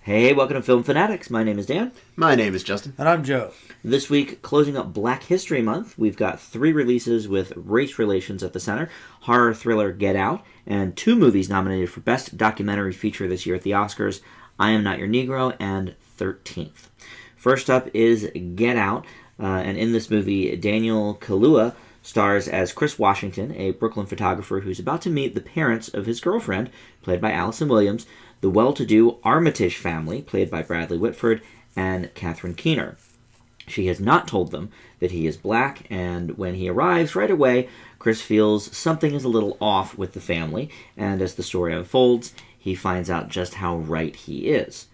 Hey, welcome to Film Fanatics. My name is Dan. My name is Justin. And I'm Joe. This week, closing up Black History Month, we've got 3 releases with race relations at the center. Horror thriller Get Out, and 2 movies nominated for Best Documentary Feature this year at the Oscars, I Am Not Your Negro and 13th. First up is Get Out, and in this movie, Daniel Kaluuya stars as Chris Washington, a Brooklyn photographer who's about to meet the parents of his girlfriend, played by Allison Williams, the well-to-do Armitage family, played by Bradley Whitford and Catherine Keener. She has not told them that he is black, and when he arrives right away, Chris feels something is a little off with the family, and as the story unfolds, he finds out just how right he is.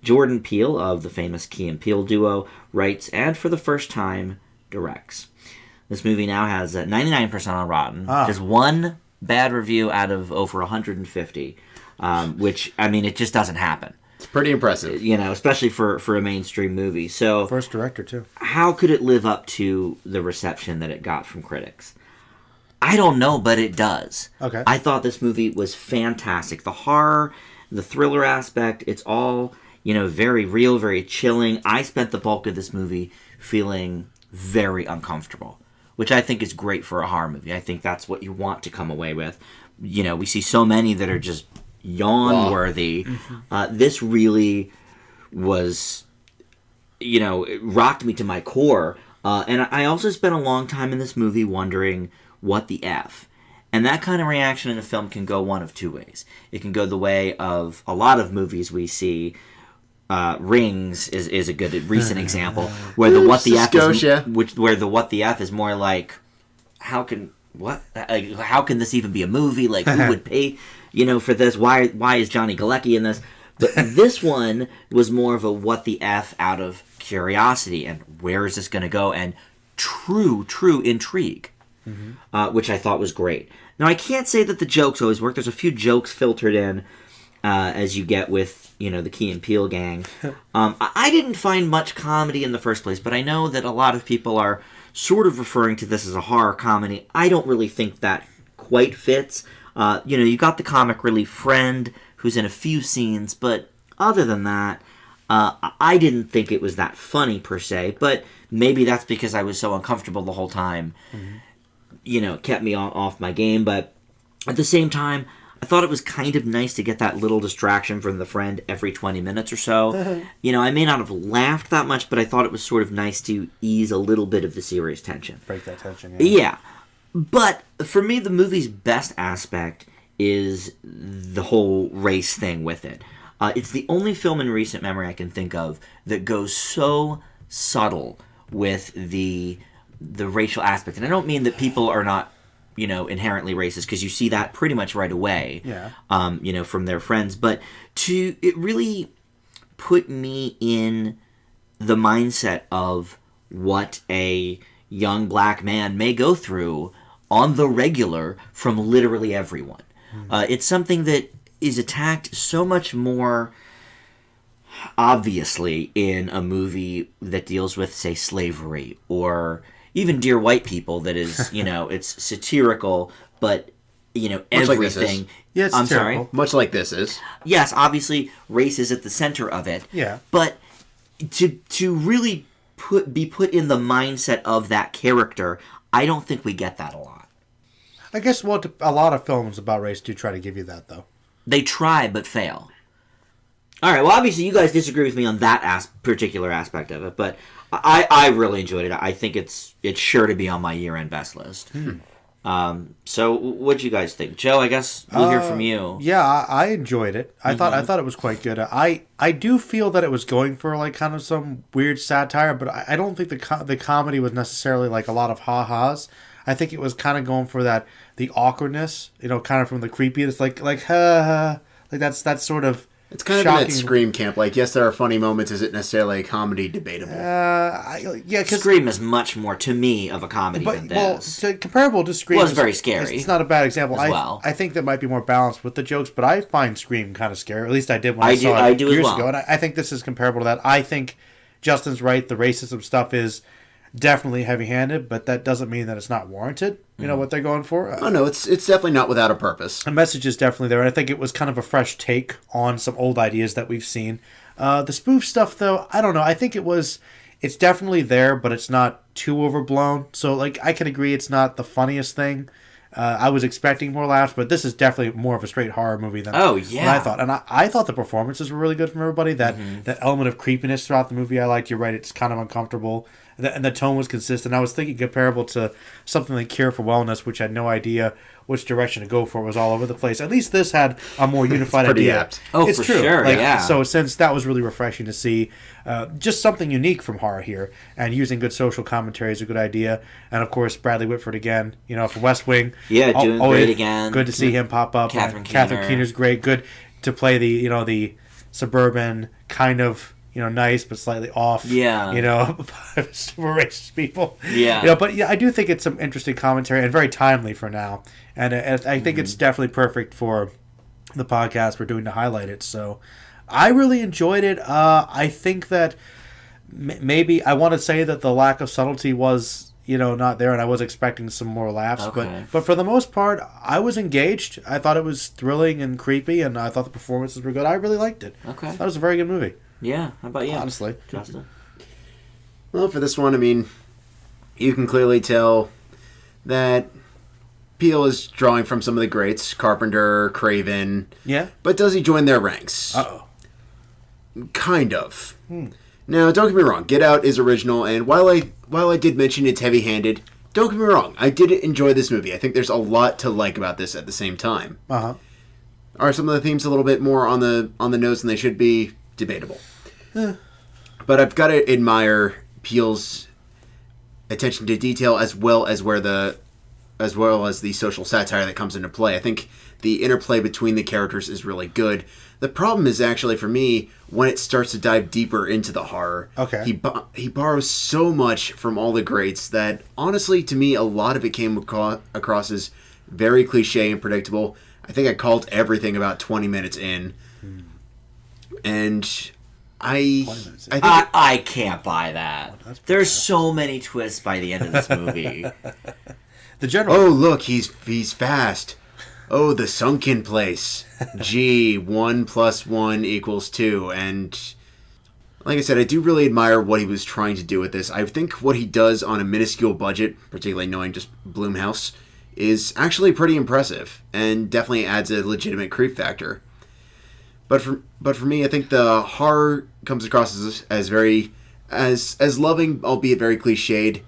Jordan Peele, of the famous Key and Peele duo, writes and, for the first time, directs. This movie now has 99% on Rotten, just one bad review out of over 150, which, I mean, it just doesn't happen. It's pretty impressive. You know, especially for a mainstream movie. So, first director, too. How could it live up to the reception that it got from critics? I don't know, but it does. Okay. I thought this movie was fantastic. The horror, the thriller aspect, it's all, very real, very chilling. I spent the bulk of this movie feeling very uncomfortable, which I think is great for a horror movie. I think that's what you want to come away with. We see so many that are just yawn-worthy. This really was, it rocked me to my core. And I also spent a long time in this movie wondering, what the F? And that kind of reaction in a film can go one of 2 ways. It can go the way of a lot of movies we see. Rings is a good recent example where the what the F is, where the what the F is more like, how can this even be a movie? Like, who would pay, for this? Why is Johnny Galecki in this? But this one was more of a what the F out of curiosity and where is this going to go, and true intrigue, which I thought was great. Now, I can't say that the jokes always work. There's a few jokes filtered in as you get with the Key and Peele gang. I didn't find much comedy in the first place, but I know that a lot of people are sort of referring to this as a horror comedy. I don't really think that quite fits. You got the comic relief friend who's in a few scenes, but other than that, I didn't think it was that funny per se, but maybe that's because I was so uncomfortable the whole time. It kept me off my game, but at the same time, I thought it was kind of nice to get that little distraction from the friend every 20 minutes or so. I may not have laughed that much, but I thought it was sort of nice to ease a little bit of the serious tension. Break that tension, yeah. But for me, the movie's best aspect is the whole race thing with it. It's the only film in recent memory I can think of that goes so subtle with the racial aspect. And I don't mean that people are not inherently racist, because you see that pretty much right away, from their friends. But it really put me in the mindset of what a young black man may go through on the regular from literally everyone. It's something that is attacked so much more obviously in a movie that deals with, say, slavery, or even Dear White People, that is, it's satirical, but, everything. Like yeah, it's I'm terrible. sorry. Much like this is. Yes, obviously, race is at the center of it. Yeah. But to really be put in the mindset of that character, I don't think we get that a lot. I guess a lot of films about race do try to give you that, though. They try, but fail. All right, well, obviously, you guys disagree with me on that particular aspect of it, but I really enjoyed it. I think it's sure to be on my year-end best list. So what'd you guys think? Joe, I guess we'll hear from you. Yeah, I enjoyed it. I thought it was quite good. I do feel that it was going for like kind of some weird satire, but I don't think the comedy was necessarily like a lot of ha-has. I think it was kind of going for the awkwardness, kind of from the creepiness, like ha ha, like that's sort of. It's kind of in that Scream camp. Like, yes, there are funny moments. Is it necessarily a comedy? Debatable. Because Scream is much more, to me, of a comedy than this. Comparable to Scream, was very scary. It's not a bad example. I think that might be more balanced with the jokes, but I find Scream kind of scary. Or at least I did when I saw it years ago. And I think this is comparable to that. I think Justin's right. The racism stuff is definitely heavy-handed, but that doesn't mean that it's not warranted. You know what they're going for. Oh no, it's definitely not without a purpose. The message is definitely there, and I think it was kind of a fresh take on some old ideas that we've seen. The spoof stuff, though, I don't know. I think it's definitely there, but it's not too overblown. So, like, I can agree it's not the funniest thing. I was expecting more laughs, but this is definitely more of a straight horror movie than what I thought. And I thought the performances were really good from everybody. That element of creepiness throughout the movie I liked. You're right, it's kind of uncomfortable. And the tone was consistent. I was thinking comparable to something like Cure for Wellness, which had no idea which direction to go for. It was all over the place. At least this had a more unified idea. Apt. Oh, it's for true. sure, yeah. So since that was really refreshing to see, just something unique from horror here, and using good social commentary is a good idea. And of course, Bradley Whitford again, for West Wing. Yeah, doing great again. Good to see him pop up. Catherine Keener's great. Good to play the suburban kind of nice but slightly off. Yeah. Super racist people. Yeah. But I do think it's some interesting commentary and very timely for now. And I think it's definitely perfect for the podcast we're doing to highlight it. So I really enjoyed it. I think that maybe I want to say that the lack of subtlety was not there, and I was expecting some more laughs. Okay. But for the most part, I was engaged. I thought it was thrilling and creepy, and I thought the performances were good. I really liked it. Okay. That was a very good movie. Yeah. How about you? Honestly. Justin? Well, for this one, I mean, you can clearly tell that Peele is drawing from some of the greats, Carpenter, Craven. Yeah. But does he join their ranks? Uh-oh. Kind of. Now, don't get me wrong, Get Out is original, and while I did mention it's heavy-handed, don't get me wrong, I did enjoy this movie. I think there's a lot to like about this at the same time. Uh-huh. Are some of the themes a little bit more on the nose than they should be? Debatable. But I've got to admire Peele's attention to detail as well as the social satire that comes into play. I think the interplay between the characters is really good. The problem is actually for me when it starts to dive deeper into the horror. Okay. He borrows so much from all the greats that honestly to me a lot of it came across as very cliche and predictable. I think I called everything about 20 minutes in. And I think I can't buy that. There's so many twists by the end of this movie. The general. Oh, look, he's fast. Oh, the sunken place. Gee, 1 + 1 = 2. And like I said, I do really admire what he was trying to do with this. I think what he does on a minuscule budget, particularly knowing just Blumhouse, is actually pretty impressive and definitely adds a legitimate creep factor. But for me, I think the horror comes across as very as loving, albeit very cliched.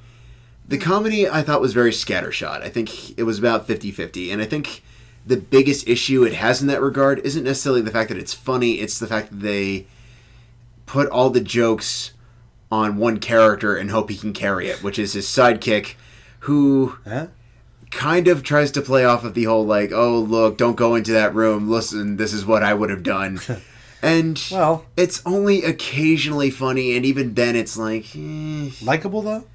The comedy I thought was very scattershot. I think it was about 50-50. And I think the biggest issue it has in that regard isn't necessarily the fact that it's funny, it's the fact that they put all the jokes on one character and hope he can carry it, which is his sidekick, who kind of tries to play off of the whole, like, oh, look, don't go into that room, listen, this is what I would have done. And it's only occasionally funny, and even then it's like... Likable, though?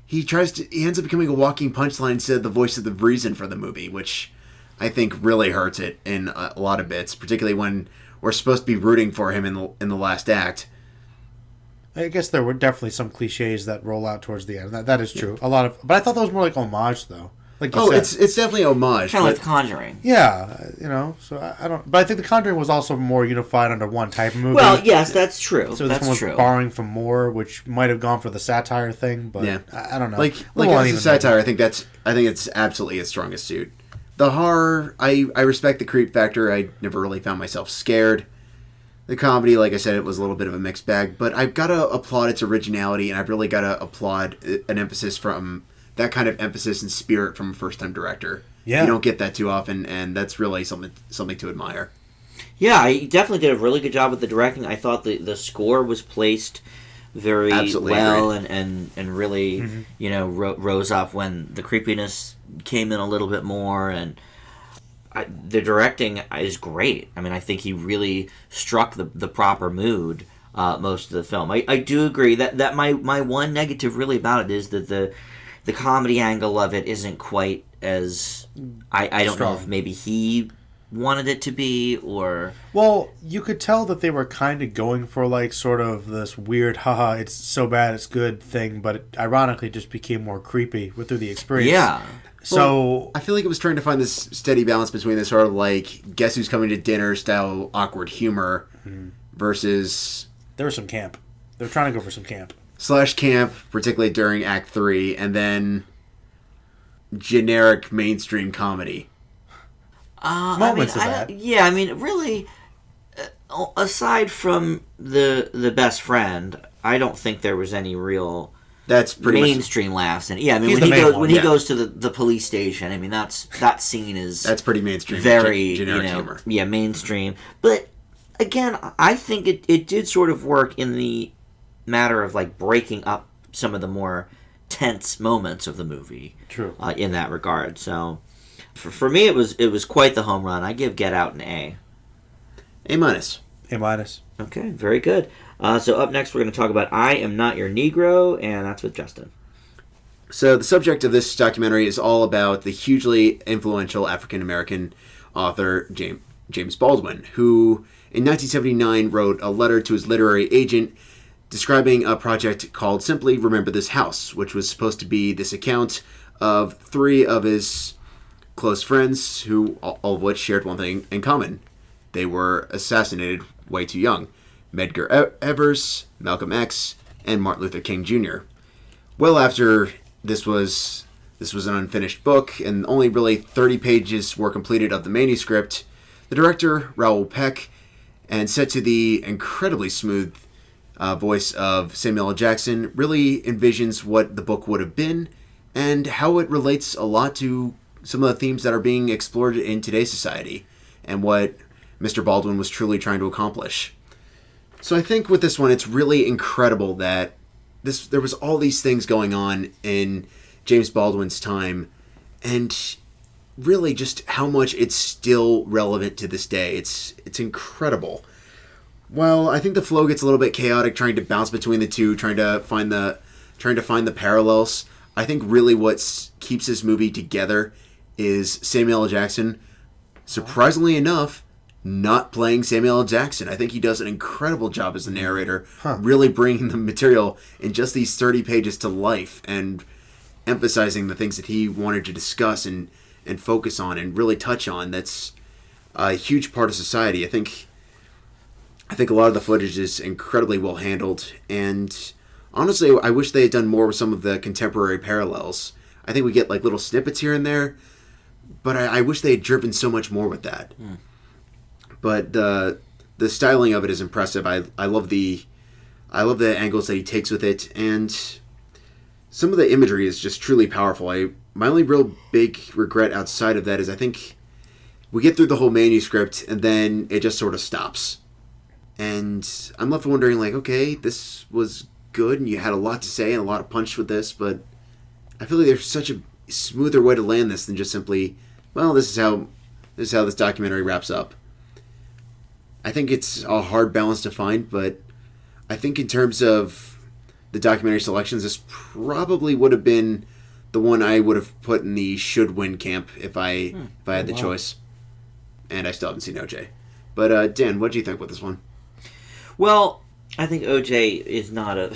He ends up becoming a walking punchline instead of the voice of the reason for the movie, which I think really hurts it in a lot of bits, particularly when we're supposed to be rooting for him in the last act. I guess there were definitely some cliches that roll out towards the end. That is true. But I thought that was more like homage, though. Like you said. It's definitely homage. Kind of like The Conjuring. Yeah, so I don't... But I think The Conjuring was also more unified under one type of movie. Well, yes, that's true. So this one was borrowing from more, which might have gone for the satire thing, but yeah. I don't know. Like as a satire, I think it's absolutely its strongest suit. The horror, I respect the creep factor. I never really found myself scared. The comedy, like I said, it was a little bit of a mixed bag, but I've got to applaud its originality, and I've really got to applaud an emphasis from that kind of emphasis and spirit from a first-time director. Yeah. You don't get that too often, and that's really something to admire. Yeah, I definitely did a really good job with the directing. I thought the score was placed very well and really, rose up when the creepiness came in a little bit more, and the directing is great. I mean, I think he really struck the proper mood most of the film. I do agree that my one negative really about it is that the comedy angle of it isn't quite as... I don't know if maybe he wanted it to be, or Well, you could tell that they were kind of going for like sort of this weird, haha, it's so bad it's good thing, but it ironically just became more creepy through the experience. yeah. So I feel like it was trying to find this steady balance between this sort of like guess who's coming to dinner style awkward humor versus there was some camp. They were trying to go for some camp. slash camp, particularly during Act 3, and then generic mainstream comedy. Moments of that. Yeah, I mean, really, aside from the best friend, I don't think there was any real That's pretty mainstream laughs. And yeah, I mean, He's when the he main goes one, when he yeah. goes to the police station, I mean, that scene is that's pretty mainstream. very generic you know, humor. yeah, mainstream. But again, I think it did sort of work in the matter of like breaking up some of the more tense moments of the movie. True. In that regard, so for me, it was quite the home run. I give Get Out an A. A minus. A minus. Okay, very good. So up next, we're going to talk about I Am Not Your Negro, and that's with Justin. So the subject of this documentary is all about the hugely influential African American author James Baldwin, who in 1979 wrote a letter to his literary agent describing a project called simply Remember This House, which was supposed to be this account of three of his close friends, who all of which shared one thing in common. They were assassinated way too young. Medgar Evers, Malcolm X, and Martin Luther King Jr. Well after this was an unfinished book, and only really 30 pages were completed of the manuscript, the director, Raoul Peck, and set to the incredibly smooth voice of Samuel L. Jackson, really envisions what the book would have been and how it relates a lot to some of the themes that are being explored in today's society and what Mr. Baldwin was truly trying to accomplish. So I think with this one, it's really incredible that there was all these things going on in James Baldwin's time, and really just how much it's still relevant to this day. It's incredible. Well, I think the flow gets a little bit chaotic, trying to bounce between the two, trying to find the parallels. I think really what keeps this movie together is Samuel L. Jackson, surprisingly enough, not playing Samuel L. Jackson. I think he does an incredible job as the narrator, really bringing the material in just these 30 pages to life and emphasizing the things that he wanted to discuss and focus on and really touch on. That's a huge part of society. I think a lot of the footage is incredibly well handled, and honestly, I wish they had done more with some of the contemporary parallels. I think we get like little snippets here and there, but I wish they had driven so much more with that. But the styling of it is impressive. I love the angles that he takes with it, and some of the imagery is just truly powerful. My only real big regret outside of that is I think we get through the whole manuscript and then it just sort of stops. And I'm left wondering, like, okay, this was good and you had a lot to say and a lot of punch with this, but I feel like there's such a smoother way to land this than just simply, well, this is how this documentary wraps up. I think it's a hard balance to find, but I think in terms of the documentary selections, this probably would have been the one I would have put in the should win camp if I had the choice. And I still haven't seen OJ. But Dan, what do you think with this one? Well, I think OJ is not a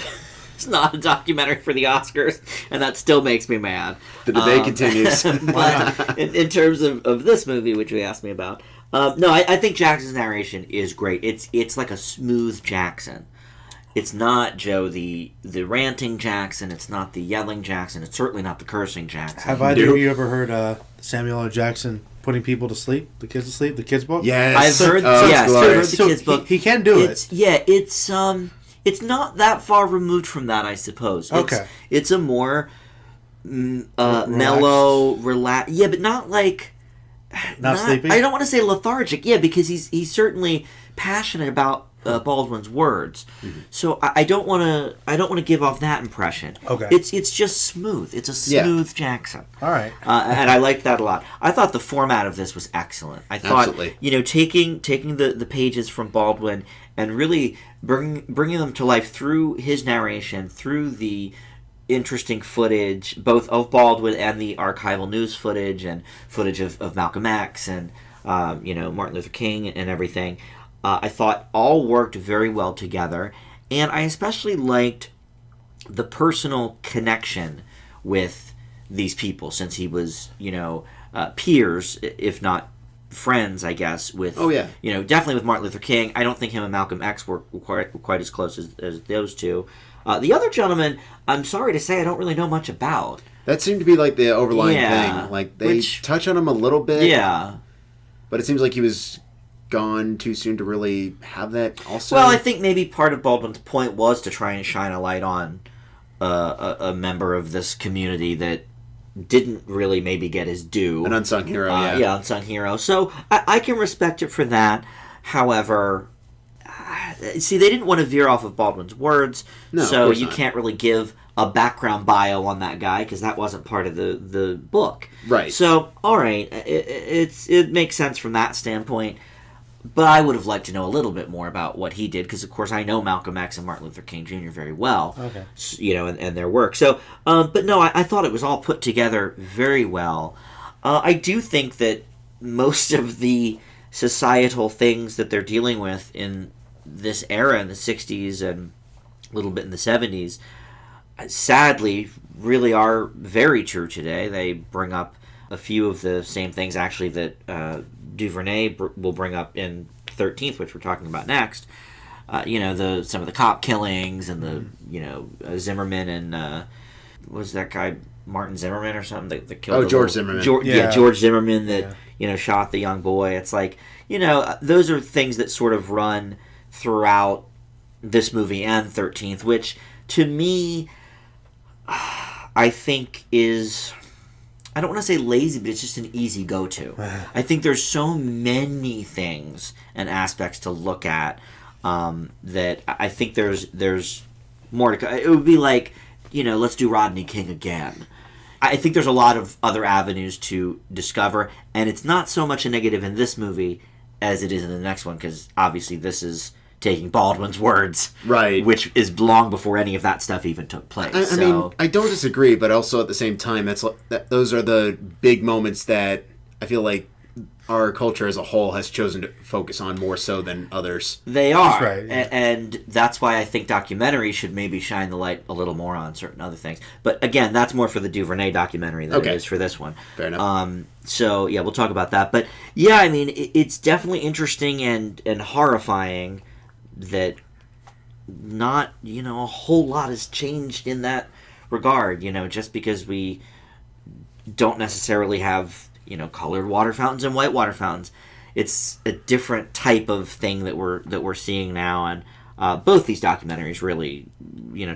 it's not a documentary for the Oscars, and that still makes me mad. The debate continues. But in terms of this movie, which you asked me about, no, I think Jackson's narration is great. It's like a smooth Jackson. It's not, Joe, the ranting Jackson. It's not the yelling Jackson. It's certainly not the cursing Jackson. Have either of you ever heard Samuel L. Jackson putting people to sleep, the kids to sleep, the kids book? Yes. I've heard, It's glorious. the kids book. He can do it. It's not that far removed from that, I suppose. Okay. It's a more mellow, relaxed. Yeah, but not like not sleepy. I don't want to say lethargic. Yeah, because he's certainly passionate about Baldwin's words. Mm-hmm. So I don't want to give off that impression. Okay. It's just smooth. It's a smooth Jackson. All right. And I liked that a lot. I thought the format of this was excellent. I thought, absolutely, taking the pages from Baldwin and really bringing them to life through his narration, through the interesting footage, both of Baldwin and the archival news footage and footage of Malcolm X and Martin Luther King and everything. I thought all worked very well together, and I especially liked the personal connection with these people, since he was, peers, if not friends, I guess, with, definitely with Martin Luther King. I don't think him and Malcolm X were quite as close as those two. The other gentleman, I'm sorry to say, I don't really know much about. That seemed to be like the overlying thing. Like, they touch on him a little bit. Yeah. But it seems like he was gone too soon to really have that also. Well, I think maybe part of Baldwin's point was to try and shine a light on a member of this community that didn't really maybe get his due. An unsung hero, Yeah, unsung hero. So I can respect it for that. However, see, they didn't want to veer off of Baldwin's words, so you can't really give a background bio on that guy because that wasn't part of the book. Right. So, all right, it makes sense from that standpoint. But I would have liked to know a little bit more about what he did, because of course I know Malcolm X and Martin Luther King Jr. very well. Okay. And their work. So, but no, I thought it was all put together very well. I do think that most of the societal things that they're dealing with in this era, in the 60s and a little bit in the 70s, sadly, really are very true today. They bring up a few of the same things, actually, that Duvernay will bring up in 13th, which we're talking about next. Some of the cop killings and the Zimmerman and was that guy Martin Zimmerman or something that killed George Zimmerman. George Zimmerman that shot the young boy. It's like, those are things that sort of run throughout this movie and 13th, which to me I think is, I don't want to say lazy, but it's just an easy go-to. I think there's so many things and aspects to look at that I think there's more to. It would be like, let's do Rodney King again. I think there's a lot of other avenues to discover, and it's not so much a negative in this movie as it is in the next one, because obviously this is taking Baldwin's words, right, which is long before any of that stuff even took place. I mean, I don't disagree, but also at the same time, those are the big moments that I feel like our culture as a whole has chosen to focus on more so than others. They are, that's right, yeah. And that's why I think documentaries should maybe shine the light a little more on certain other things. But again, that's more for the Duvernay documentary than it is for this one. Fair enough. So yeah, we'll talk about that. But yeah, I mean, it's definitely interesting and horrifying that not, a whole lot has changed in that regard, just because we don't necessarily have, colored water fountains and white water fountains. It's a different type of thing that we're seeing now, and both these documentaries really,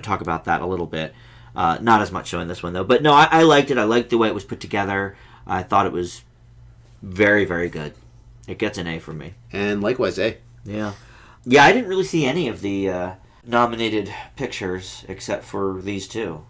talk about that a little bit. Not as much so in this one, though. But no, I liked it. I liked the way it was put together. I thought it was very, very good. It gets an A from me. And likewise, A. Yeah. Yeah, I didn't really see any of the nominated pictures except for these two.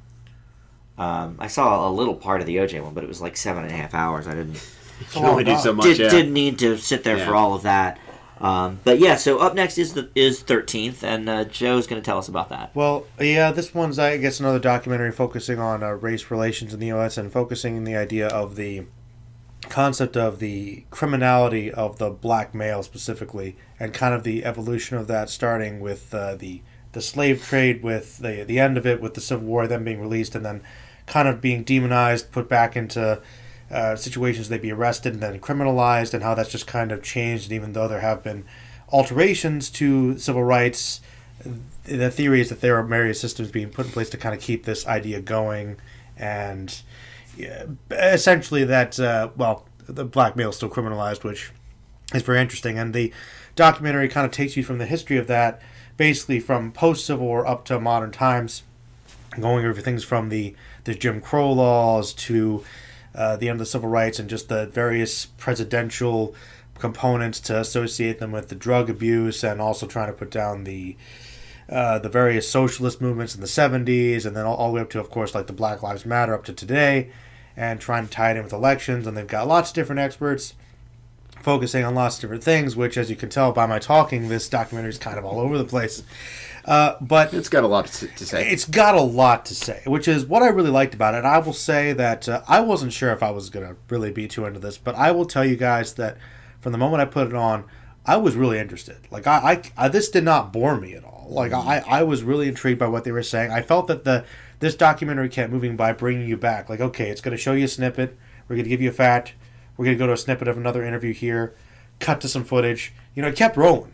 I saw a little part of the OJ one, but it was like 7.5 hours. I didn't. You can only do so much. Didn't need to sit there for all of that. But yeah, so up next is 13th, and Joe's going to tell us about that. Well, yeah, this one's, I guess, another documentary focusing on race relations in the U.S. and focusing on the idea of the concept of the criminality of the black male specifically, and kind of the evolution of that, starting with the slave trade, with the end of it, with the Civil War, then being released, and then kind of being demonized, put back into situations they'd be arrested and then criminalized, and how that's just kind of changed. And even though there have been alterations to civil rights, the theory is that there are various systems being put in place to kind of keep this idea going, and essentially that, the black male is still criminalized, which is very interesting. And the documentary kind of takes you from the history of that, basically from post-Civil War up to modern times, going over things from the Jim Crow laws to the end of the civil rights, and just the various presidential components to associate them with the drug abuse, and also trying to put down the various socialist movements in the 70s, and then all the way up to, of course, like the Black Lives Matter up to today, and trying to tie it in with elections. And they've got lots of different experts focusing on lots of different things, which, as you can tell by my talking, this documentary is kind of all over the place. But it's got a lot to say. It's got a lot to say, which is what I really liked about it. And I will say that I wasn't sure if I was going to really be too into this, but I will tell you guys that from the moment I put it on, I was really interested. Like I this did not bore me at all. Like I was really intrigued by what they were saying. I felt that this documentary kept moving by, bringing you back. Like, okay, it's going to show you a snippet. We're going to give you a fact. We're going to go to a snippet of another interview here. Cut to some footage. You know, it kept rolling.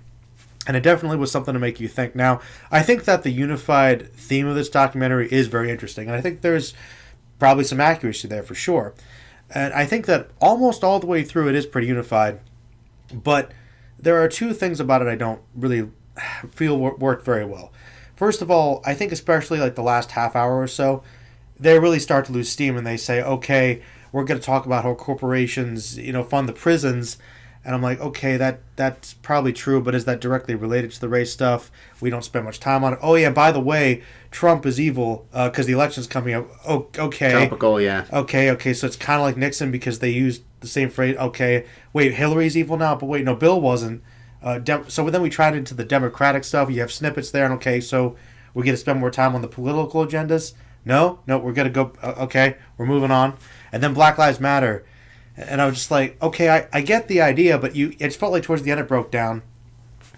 And it definitely was something to make you think. Now, I think that the unified theme of this documentary is very interesting. And I think there's probably some accuracy there for sure. And I think that almost all the way through it is pretty unified. But there are two things about it I don't really feel worked very well. First of all, I think especially like the last half hour or so, they really start to lose steam and they say, okay, we're going to talk about how corporations, fund the prisons. And I'm like, okay, that's probably true, but is that directly related to the race stuff? We don't spend much time on it. Oh, yeah, by the way, Trump is evil because the election's coming up. Oh, okay. Topical, yeah. Okay, so it's kind of like Nixon because they used the same phrase. Okay, wait, Hillary's evil now, but wait, no, Bill wasn't. So then we tried into the Democratic stuff. You have snippets there, and okay, so we're going to spend more time on the political agendas? No, we're going to go, okay, we're moving on. And then Black Lives Matter. And I was just like, okay, I get the idea, but it felt like towards the end it broke down.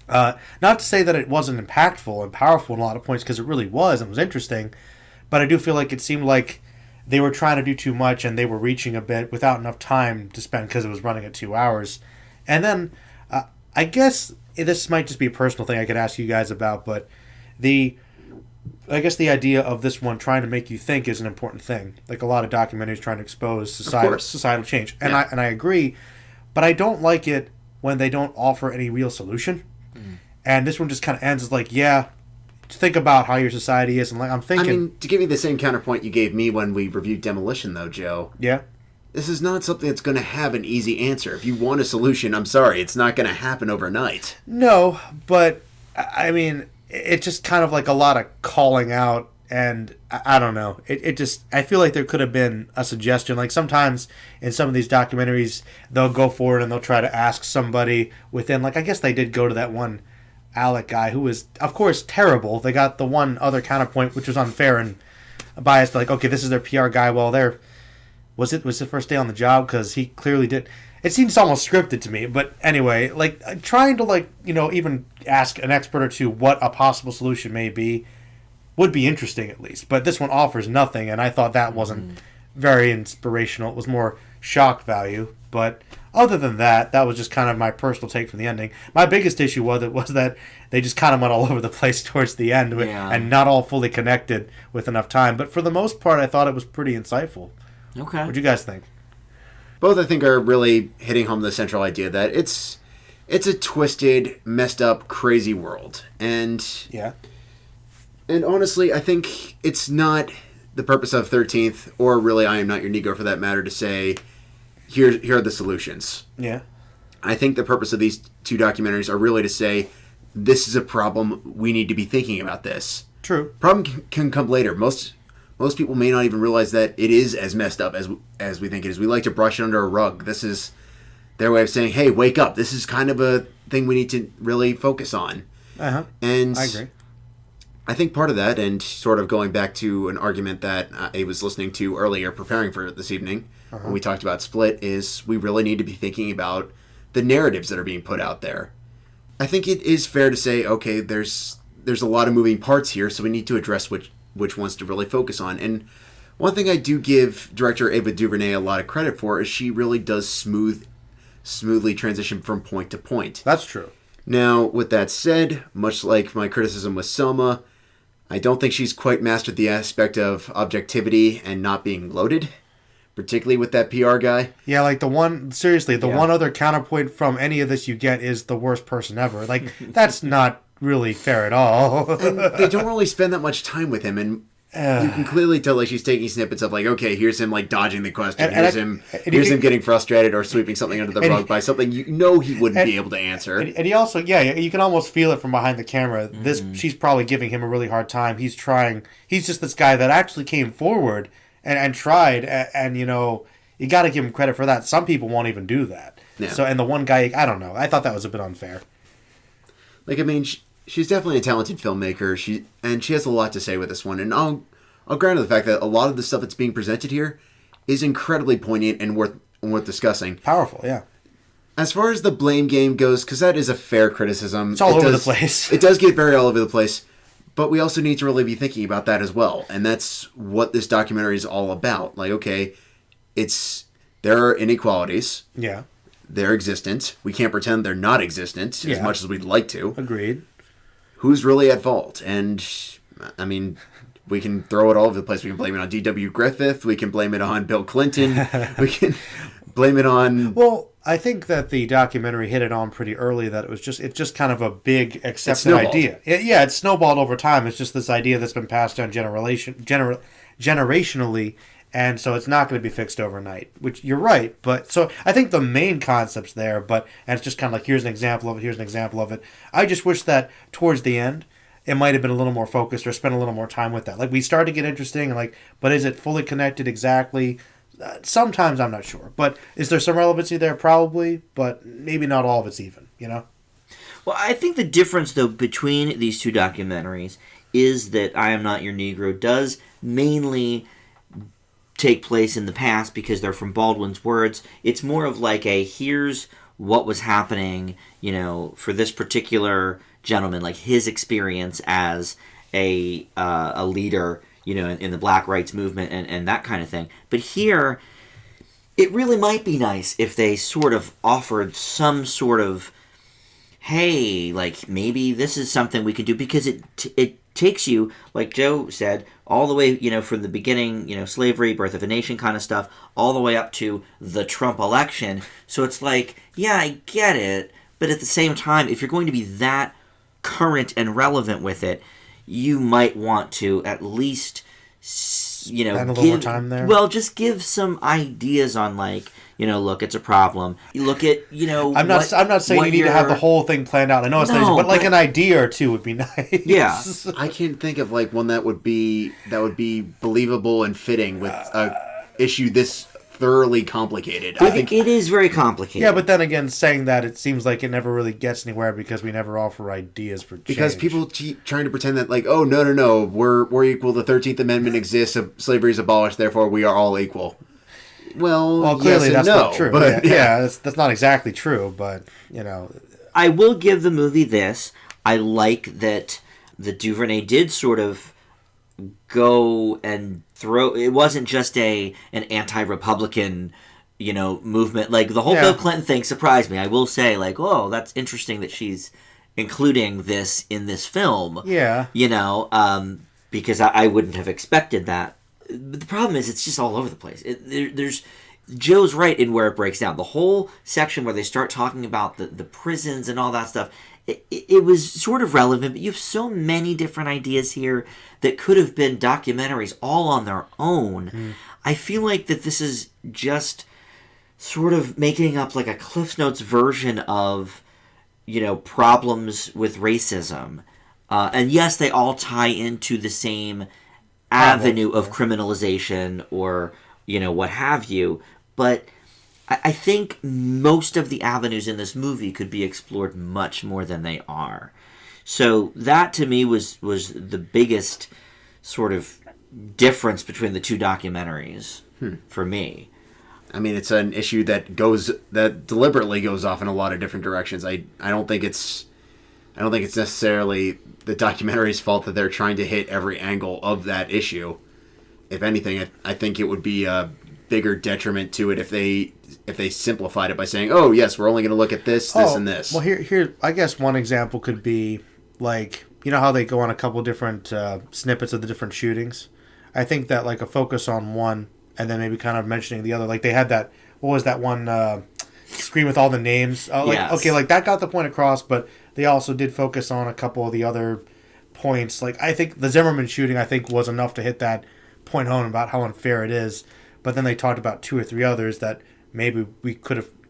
Not to say that it wasn't impactful and powerful in a lot of points, because it really was and was interesting, but I do feel like it seemed like they were trying to do too much and they were reaching a bit without enough time to spend because it was running at 2 hours. And then I guess this might just be a personal thing I could ask you guys about, but I guess the idea of this one trying to make you think is an important thing. Like a lot of documentaries trying to expose societal change. And yeah. I agree, but I don't like it when they don't offer any real solution. And this one just kind of ends as like, yeah, think about how your society is. And like I'm thinking... I mean, to give you the same counterpoint you gave me when we reviewed Demolition, though, Joe. Yeah? This is not something that's going to have an easy answer. If you want a solution, I'm sorry, it's not going to happen overnight. No, but, I mean... It's just kind of like a lot of calling out, and I don't know. It just, I feel like there could have been a suggestion. Like sometimes in some of these documentaries, they'll go forward and they'll try to ask somebody within, like I guess they did go to that one Alec guy who was, of course, terrible. They got the one other counterpoint, which was unfair and biased. Like, okay, this is their PR guy. Well, was it his first day on the job? Because he clearly did. It seems almost scripted to me, but anyway, like trying to even ask an expert or two what a possible solution may be would be interesting at least. But this one offers nothing, and I thought that wasn't very inspirational. It was more shock value. But other than that, that was just kind of my personal take from the ending. My biggest issue was that they just kind of went all over the place towards the end and not all fully connected with enough time. But for the most part, I thought it was pretty insightful. Okay. What do you guys think? Both, I think, are really hitting home the central idea that it's a twisted, messed up, crazy world. And honestly, I think it's not the purpose of 13th, or really I Am Not Your Negro for that matter, to say, here are the solutions. Yeah. I think the purpose of these two documentaries are really to say, this is a problem, we need to be thinking about this. True. Problem can come later. Most people may not even realize that it is as messed up as we think it is. We like to brush it under a rug. This is their way of saying, hey, wake up. This is kind of a thing we need to really focus on. Uh-huh. And I agree. I think part of that, and sort of going back to an argument that I was listening to earlier, preparing for this evening, when we talked about Split, is we really need to be thinking about the narratives that are being put out there. I think it is fair to say, okay, there's a lot of moving parts here, so we need to address which ones to really focus on. And one thing I do give director Ava DuVernay a lot of credit for is she really does smoothly transition from point to point. That's true. Now, with that said, much like my criticism with Selma, I don't think she's quite mastered the aspect of objectivity and not being loaded, particularly with that PR guy. Yeah, like the one other counterpoint from any of this you get is the worst person ever. Like, that's not really fair at all. And they don't really spend that much time with him, and you can clearly tell like she's taking snippets of like, okay, here's him like dodging the question, here's him getting frustrated or sweeping something under the rug by something he wouldn't be able to answer. And he also, you can almost feel it from behind the camera. She's probably giving him a really hard time. He's just this guy that actually came forward and tried, and you got to give him credit for that. Some people won't even do that. Yeah. So, and the one guy, I don't know. I thought that was a bit unfair. Like, I mean, she's definitely a talented filmmaker. She has a lot to say with this one. And I'll grant her the fact that a lot of the stuff that's being presented here is incredibly poignant and worth discussing. Powerful, yeah. As far as the blame game goes, because that is a fair criticism. It's all over the place. It does get very all over the place. But we also need to really be thinking about that as well. And that's what this documentary is all about. Like, okay, there are inequalities. Yeah. They're existent. We can't pretend they're not existent as much as we'd like to. Agreed. Who's really at fault? And, I mean, we can throw it all over the place. We can blame it on D.W. Griffith. We can blame it on Bill Clinton. We can blame it on... Well, I think that the documentary hit it on pretty early that it's just kind of a big accepted idea. It snowballed over time. It's just this idea that's been passed down generationally, and so it's not going to be fixed overnight, which you're right. But so I think the main concept's there, and it's just kind of like, here's an example of it, here's an example of it. I just wish that towards the end, it might have been a little more focused or spent a little more time with that. Like, we started to get interesting, and like, but is it fully connected exactly? Sometimes I'm not sure, but is there some relevancy there? Probably, but maybe not all of it's even, you know? Well, I think the difference, though, between these two documentaries is that I Am Not Your Negro does mainly take place in the past because they're from Baldwin's words. It's more of like here's what was happening, you know, for this particular gentleman, like his experience as a leader, you know, in the Black Rights Movement and that kind of thing. But here, it really might be nice if they sort of offered some sort of, hey, like, maybe this is something we could do, because it takes you, like Joe said, all the way, you know, from the beginning, you know, slavery, birth of a nation kind of stuff, all the way up to the Trump election. So it's like, yeah, I get it, but at the same time, if you're going to be that current and relevant with it, you might want to at least, you know, spend a little more time there. Well, just give some ideas on, like, you know, look, it's a problem. You look at, you know, I'm not saying you need to have the whole thing planned out. I know it's nice, but like an idea or two would be nice. Yeah, I can't think of like one that would be believable and fitting with a issue this thoroughly complicated. I think it is very complicated. Yeah, but then again, saying that, it seems like it never really gets anywhere because we never offer ideas for change. Because people keep trying to pretend that, like, oh, no, we're equal. The 13th Amendment exists. Slavery is abolished. Therefore, we are all equal. Well, clearly yes that's and no, not true. But, yeah, that's not exactly true. But you know, I will give the movie this. I like that the Duvernay did sort of go and throw. It wasn't just an anti-Republican, you know, movement. Like the whole Bill Clinton thing surprised me. I will say, like, oh, that's interesting that she's including this in this film. Yeah, you know, because I wouldn't have expected that. But the problem is, it's just all over the place. There's Joe's right in where it breaks down. The whole section where they start talking about the prisons and all that stuff. It was sort of relevant, but you have so many different ideas here that could have been documentaries all on their own. I feel like that this is just sort of making up like a Cliff Notes version of, you know, problems with racism. And yes, they all tie into the same avenue of criminalization or, you know, what have you. But I think most of the avenues in this movie could be explored much more than they are. So that, to me, was the biggest sort of difference between the two documentaries for me. I mean, it's an issue that deliberately goes off in a lot of different directions. I don't think it's necessarily the documentary's fault that they're trying to hit every angle of that issue. If anything, I think it would be a bigger detriment to it if they simplified it by saying, "Oh, yes, we're only going to look at this, and this." Well, here, I guess one example could be like, you know how they go on a couple different snippets of the different shootings. I think that like a focus on one and then maybe kind of mentioning the other. Like they had that. What was that one? Screen with all the names. Yes. Okay, like that got the point across, but they also did focus on a couple of the other points. Like I think the Zimmerman shooting, I think, was enough to hit that point home about how unfair it is. But then they talked about two or three others that maybe we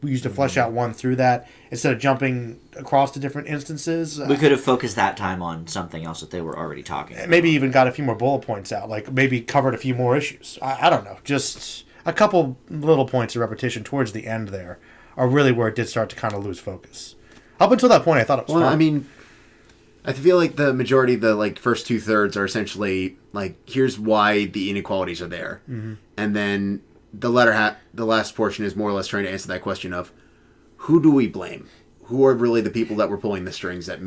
used to flesh out one through that instead of jumping across to different instances. We could have focused that time on something else that they were already talking about. Maybe even got a few more bullet points out, like maybe covered a few more issues. I don't know. Just a couple little points of repetition towards the end there are really where it did start to kind of lose focus. Up until that point, I thought it was fun. I mean, I feel like the majority of the like first 2/3 are essentially like, here's why the inequalities are there, and then the last portion is more or less trying to answer that question of who do we blame? Who are really the people that were pulling the strings that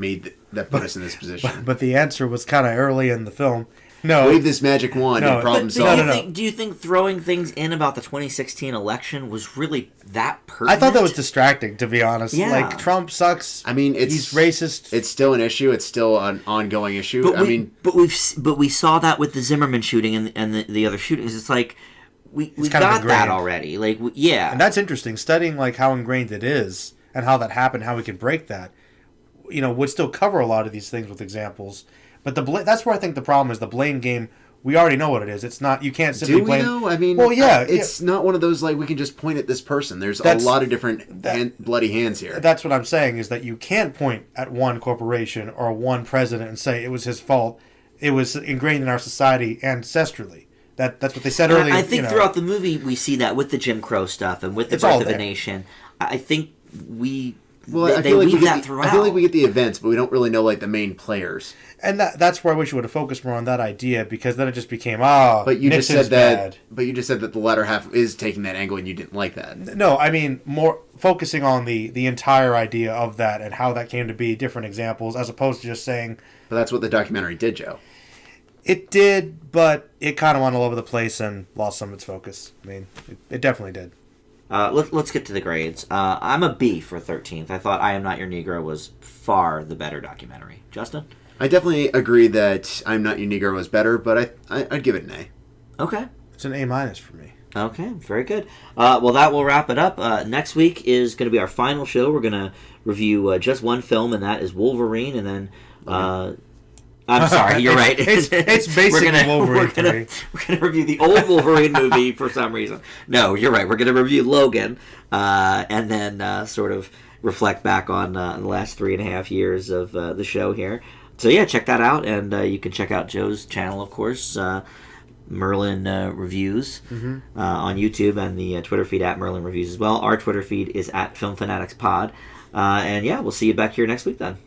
put us in this position? But the answer was kind of early in the film. No. Wave this magic wand and problem solved. Do you think throwing things in about the 2016 election was really that pertinent? I thought that was distracting, to be honest. Yeah. Like, Trump sucks. I mean, he's racist. It's still an issue. It's still an ongoing issue. But we saw that with the Zimmerman shooting and the other shootings. It's like we got that already. Like, yeah. And that's interesting. Studying, like, how ingrained it is and how that happened, how we can break that, would still cover a lot of these things with examples. But that's where I think the problem is. The blame game, we already know what it is. It's not, you can't simply blame. Do we know? I mean, it's not one of those, like, we can just point at this person. There's a lot of different bloody hands here. That's what I'm saying, is that you can't point at one corporation or one president and say it was his fault. It was ingrained in our society ancestrally. That's what they said earlier. I think throughout the movie we see that with the Jim Crow stuff and with the Birth of a Nation. I think they weave that throughout. I feel like we get the events, but we don't really know, like, the main players. And that's where I wish you would have focused more on that idea, because then it just became, Nixon's just said bad. that. But you just said that the latter half is taking that angle, and you didn't like that. No, I mean more focusing on the entire idea of that and how that came to be, different examples, as opposed to just saying. But that's what the documentary did, Joe. It did, but it kind of went all over the place and lost some of its focus. I mean, it definitely did. Let's get to the grades. I'm a B for 13th. I thought I Am Not Your Negro was far the better documentary. Justin? I definitely agree that I'm Not Your Negro was better, but I'd give it an A. Okay. It's an A- for me. Okay, very good. Well, that will wrap it up. Next week is going to be our final show. We're going to review just one film, and that is Wolverine, and then... I'm sorry, you're right. It's basically Wolverine. We're gonna review the old Wolverine movie for some reason. No, you're right. We're gonna review Logan, and then sort of reflect back on the last 3.5 years of the show here. So yeah, check that out, and you can check out Joe's channel, of course, Merlin Reviews on YouTube, and the Twitter feed at Merlin Reviews as well. Our Twitter feed is at Film Fanatics Pod, and yeah, we'll see you back here next week then.